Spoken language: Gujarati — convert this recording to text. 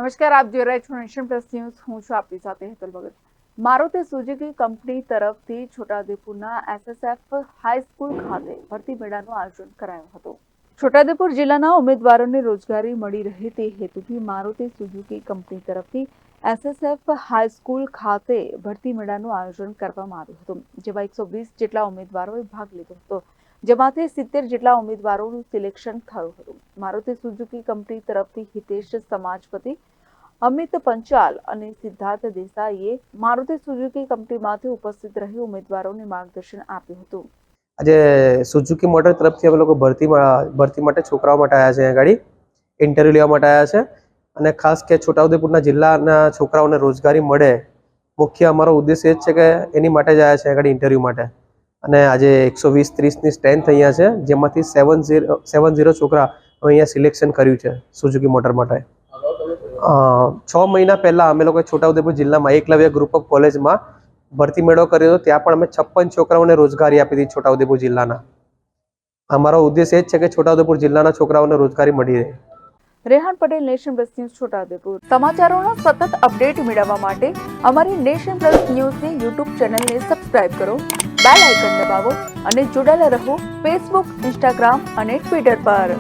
નમસ્કાર, આપ જોઈ રહ્યા છો નેશન પ્લસ ન્યૂઝ. હું છું આપની સાથે હેતલ ભગત. મારુતિ સુઝુકી કંપની તરફથી છોટાઉદેપુરના એસએસએફ હાઈસ્કૂલ ખાતે ભરતી મેળાનું આયોજન કરાયું હતું. છોટાઉદેપુર જિલ્લાના ઉમેદવારોને રોજગારી મળી રહે તે હેતુથી મારુતિ સુઝુકી કંપની તરફથી એસએસએફ હાઈસ્કૂલ ખાતે ભરતી મેળાનું આયોજન કરવામાં આવ્યું હતું, જેમાં 120 જેટલા ઉમેદવારોએ ભાગ લીધો હતો, જેમાંથી 70 જેટલા ઉમેદવારોનું સિલેક્શન થયું હતું. મારુતિ સુઝુકી કંપની તરફથી હિતેશ સમાજપતિ, અમિત પંચાલ અને સિદ્ધાર્થ દેસાઈએ મારુતિ સુઝુકી કંપનીમાંથી ઉપસ્થિત રહી ઉમેદવારોને માર્ગદર્શન આપ્યું હતું. આજે સુઝુકી મોટર તરફથી અમે લોકો ભરતી માટે છોકરાઓ માટે આવ્યા છે. ગાડી ઇન્ટરવ્યુ લેવા માટે આવ્યા છે અને ખાસ કે છોટાઉદેપુરના જિલ્લાના છોકરાઓને રોજગારી મળે, મુખ્ય અમારો ઉદ્દેશ એ જ છે કે એની માટે જ આવ્યા છે ગાડી ઇન્ટરવ્યુ માટે. અને આજે 120-30ની સ્ટ્રેન્થ અહીંયા છે, જેમાંથી 70 છોકરા અહીંયા સિલેક્શન કર્યું છે સુઝુકી મોટર માટે. 6 મહિના પહેલાં અમે લોકો છોટાઉદેપુર જિલ્લામાં એકલવ્ય ગ્રુપ ઓફ કોલેજમાં ભરતી મેળો કર્યો હતો. ત્યાં પણ અમે 56 છોકરાઓને રોજગારી આપી હતી છોટાઉદેપુર જિલ્લાના. અમારો ઉદ્દેશ એ જ છે કે છોટાઉદેપુર જિલ્લાના છોકરાઓને રોજગારી મળી રહે. Rehan Patel, nation plus news, Chhota Udepur. સમાચારોનો સતત અપડેટ મેળવવા માટે અમારી નેશન પ્લસ ન્યૂઝની યુટ્યુબ ચેનલને સબસ્ક્રાઇબ કરો, બેલ આઇકન દબાવો અને જોડાયેલા રહો ફેસબુક, ઇન્સ્ટાગ્રામ અને ટ્વિટર પર.